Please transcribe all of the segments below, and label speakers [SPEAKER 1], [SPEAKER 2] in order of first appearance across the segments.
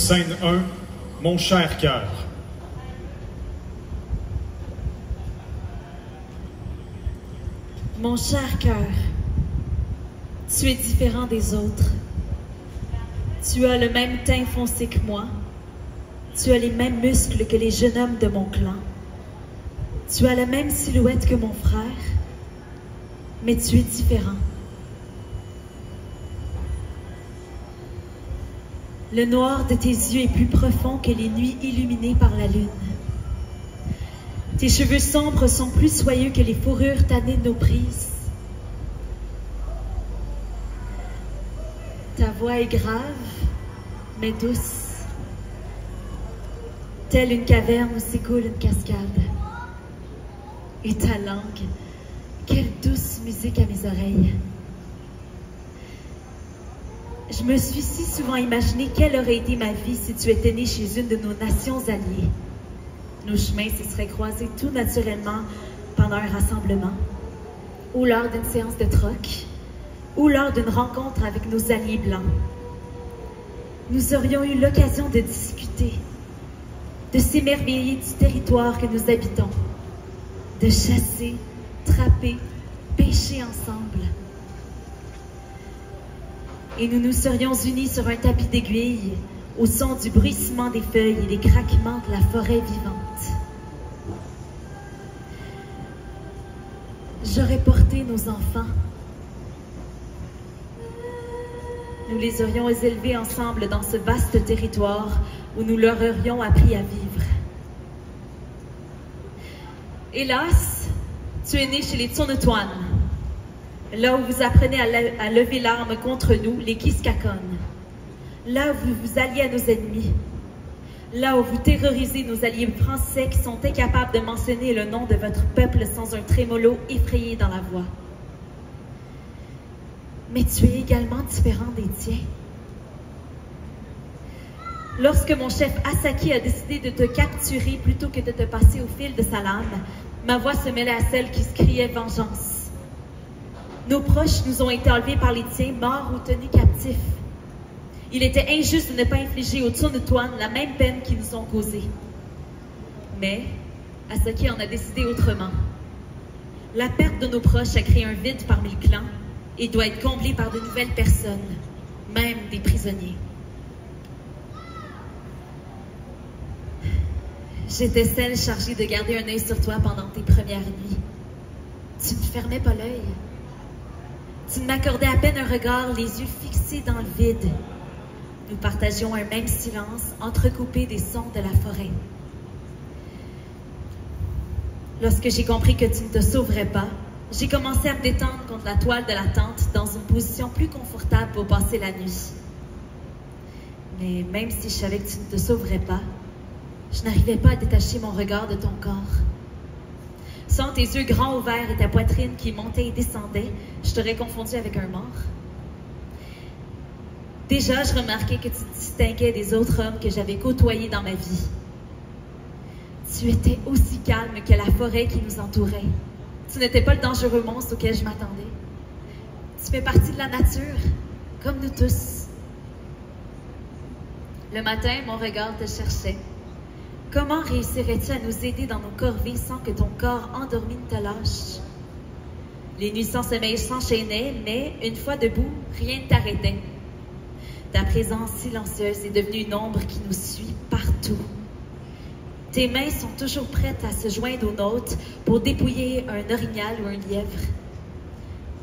[SPEAKER 1] Scène 1, Mon cher cœur.
[SPEAKER 2] Mon cher cœur, tu es différent des autres. Tu as le même teint foncé que moi. Tu as les mêmes muscles que les jeunes hommes de mon clan. Tu as la même silhouette que mon frère, mais tu es différent. Le noir de tes yeux est plus profond que les nuits illuminées par la lune. Tes cheveux sombres sont plus soyeux que les fourrures tannées de nos brises. Ta voix est grave, mais douce. Telle une caverne où s'écoule une cascade. Et ta langue, quelle douce musique à mes oreilles. Je me suis si souvent imaginé quelle aurait été ma vie si tu étais né chez une de nos nations alliées. Nos chemins se seraient croisés tout naturellement pendant un rassemblement, ou lors d'une séance de troc, ou lors d'une rencontre avec nos alliés blancs. Nous aurions eu l'occasion de discuter, de s'émerveiller du territoire que nous habitons, de chasser, trapper, pêcher ensemble. Et nous nous serions unis sur un tapis d'aiguilles, au son du bruissement des feuilles et des craquements de la forêt vivante. J'aurais porté nos enfants. Nous les aurions élevés ensemble dans ce vaste territoire où nous leur aurions appris à vivre. Hélas, tu es né chez les Tsonotuan, là où vous apprenez à lever l'arme contre nous, les Kiskakon. Là où vous vous alliez à nos ennemis. Là où vous terrorisez nos alliés français qui sont incapables de mentionner le nom de votre peuple sans un trémolo effrayé dans la voix. Mais tu es également différent des tiens. Lorsque mon chef Asaki a décidé de te capturer plutôt que de te passer au fil de sa lame, ma voix se mêlait à celle qui se criait vengeance. Nos proches nous ont été enlevés par les tiens, morts ou tenus captifs. Il était injuste de ne pas infliger aux Tsonotuan la même peine qu'ils nous ont causée. Mais Asaki en a décidé autrement. La perte de nos proches a créé un vide parmi le clan et doit être comblé par de nouvelles personnes, même des prisonniers. J'étais celle chargée de garder un œil sur toi pendant tes premières nuits. Tu ne fermais pas l'œil. Tu m'accordais à peine un regard, les yeux fixés dans le vide. Nous partagions un même silence, entrecoupé des sons de la forêt. Lorsque j'ai compris que tu ne te sauverais pas, j'ai commencé à me détendre contre la toile de la tente dans une position plus confortable pour passer la nuit. Mais même si je savais que tu ne te sauverais pas, je n'arrivais pas à détacher mon regard de ton corps. Sans tes yeux grands ouverts et ta poitrine qui montait et descendait, je t'aurais confondu avec un mort. Déjà, je remarquais que tu te distinguais des autres hommes que j'avais côtoyés dans ma vie. Tu étais aussi calme que la forêt qui nous entourait. Tu n'étais pas le dangereux monstre auquel je m'attendais. Tu fais partie de la nature, comme nous tous. Le matin, mon regard te cherchait. Comment réussirais-tu à nous aider dans nos corvées sans que ton corps endormi ne te lâche? Les nuits sans sommeil s'enchaînaient, mais une fois debout, rien ne t'arrêtait. Ta présence silencieuse est devenue une ombre qui nous suit partout. Tes mains sont toujours prêtes à se joindre aux nôtres pour dépouiller un orignal ou un lièvre.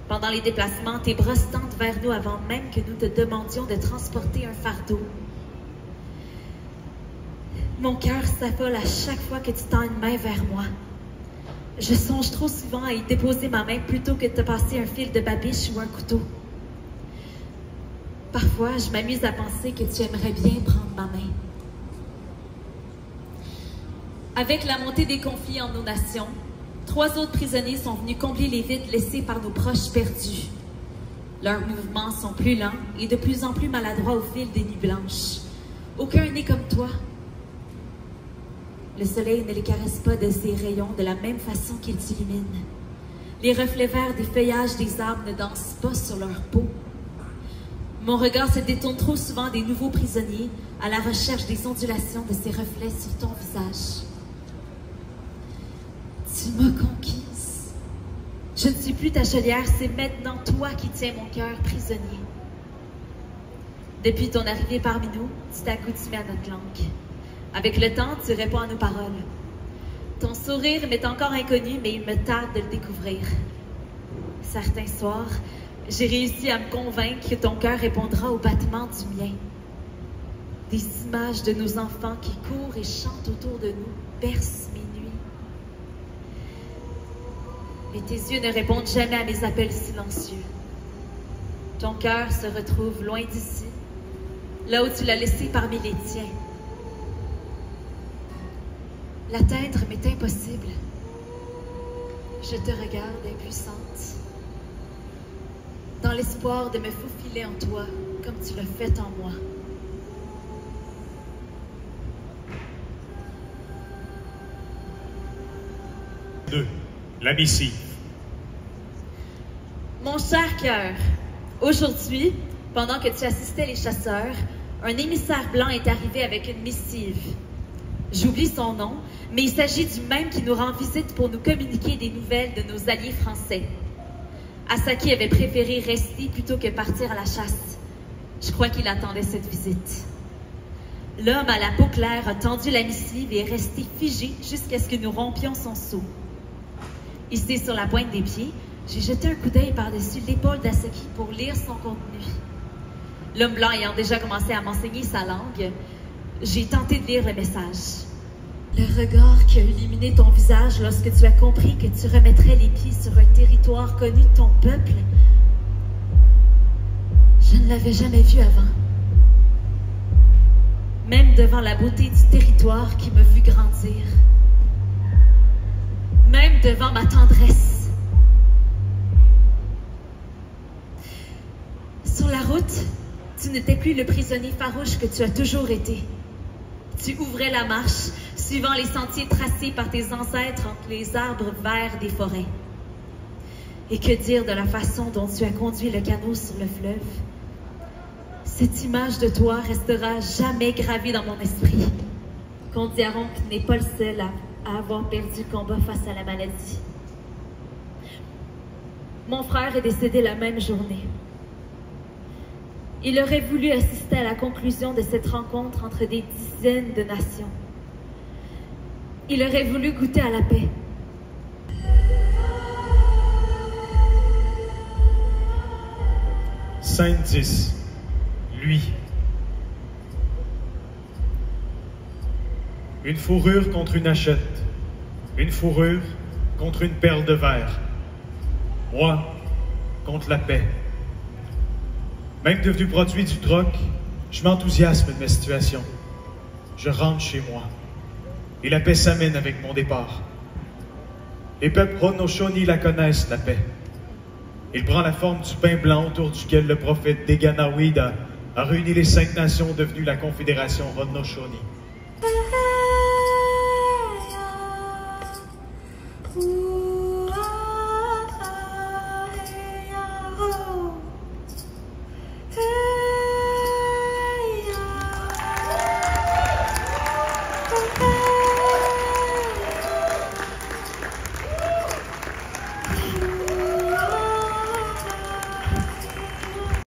[SPEAKER 2] Pendant les déplacements, tes bras se tendent vers nous avant même que nous te demandions de transporter un fardeau. Mon cœur s'affole à chaque fois que tu tends une main vers moi. Je songe trop souvent à y déposer ma main plutôt que de te passer un fil de babiche ou un couteau. Parfois, je m'amuse à penser que tu aimerais bien prendre ma main. Avec la montée des conflits en nos nations, 3 autres prisonniers sont venus combler les vides laissés par nos proches perdus. Leurs mouvements sont plus lents et de plus en plus maladroits au fil des nuits blanches. Aucun n'est comme toi. Le soleil ne les caresse pas de ses rayons de la même façon qu'il t'illumine. Les reflets verts des feuillages des arbres ne dansent pas sur leur peau. Mon regard se détourne trop souvent des nouveaux prisonniers à la recherche des ondulations de ces reflets sur ton visage. Tu m'as conquise. Je ne suis plus ta geôlière, c'est maintenant toi qui tiens mon cœur prisonnier. Depuis ton arrivée parmi nous, tu t'es accoutumé à notre langue. Avec le temps, tu réponds à nos paroles. Ton sourire m'est encore inconnu, mais il me tarde de le découvrir. Certains soirs, j'ai réussi à me convaincre que ton cœur répondra au battement du mien. Des images de nos enfants qui courent et chantent autour de nous bercent mes nuits. Mais tes yeux ne répondent jamais à mes appels silencieux. Ton cœur se retrouve loin d'ici, là où tu l'as laissé parmi les tiens. L'atteindre m'est impossible. Je te regarde impuissante, dans l'espoir de me faufiler en toi, comme tu l'as fait en moi.
[SPEAKER 1] La missive.
[SPEAKER 2] Mon cher cœur, aujourd'hui, pendant que tu assistais les chasseurs, un émissaire blanc est arrivé avec une missive. J'oublie son nom, mais il s'agit du même qui nous rend visite pour nous communiquer des nouvelles de nos alliés français. Asaki avait préféré rester plutôt que partir à la chasse. Je crois qu'il attendait cette visite. L'homme à la peau claire a tendu la missive et est resté figé jusqu'à ce que nous rompions son seau. Ici sur la pointe des pieds, j'ai jeté un coup d'œil par-dessus l'épaule d'Asaki pour lire son contenu. L'homme blanc ayant déjà commencé à m'enseigner sa langue, j'ai tenté de lire le message. Le regard qui a illuminé ton visage lorsque tu as compris que tu remettrais les pieds sur un territoire connu de ton peuple, je ne l'avais jamais vu avant. Même devant la beauté du territoire qui m'a vu grandir. Même devant ma tendresse. Sur la route, tu n'étais plus le prisonnier farouche que tu as toujours été. Tu ouvrais la marche, suivant les sentiers tracés par tes ancêtres entre les arbres verts des forêts. Et que dire de la façon dont tu as conduit le canot sur le fleuve? Cette image de toi restera jamais gravée dans mon esprit. Kondiaronk n'est pas le seul à avoir perdu le combat face à la maladie. Mon frère est décédé la même journée. Il aurait voulu assister à la conclusion de cette rencontre entre des dizaines de nations. Il aurait voulu goûter à la paix.
[SPEAKER 1] Scène 10. Lui. Une fourrure contre une hachette. Une fourrure contre une perle de verre. Moi contre la paix. Même devenu produit du troc, je m'enthousiasme de ma situation. Je rentre chez moi. Et la paix s'amène avec mon départ. Les peuples Haudenosaunee la connaissent, la paix. Il prend la forme du pain blanc autour duquel le prophète Deganawida a réuni les 5 nations devenues la Confédération Haudenosaunee.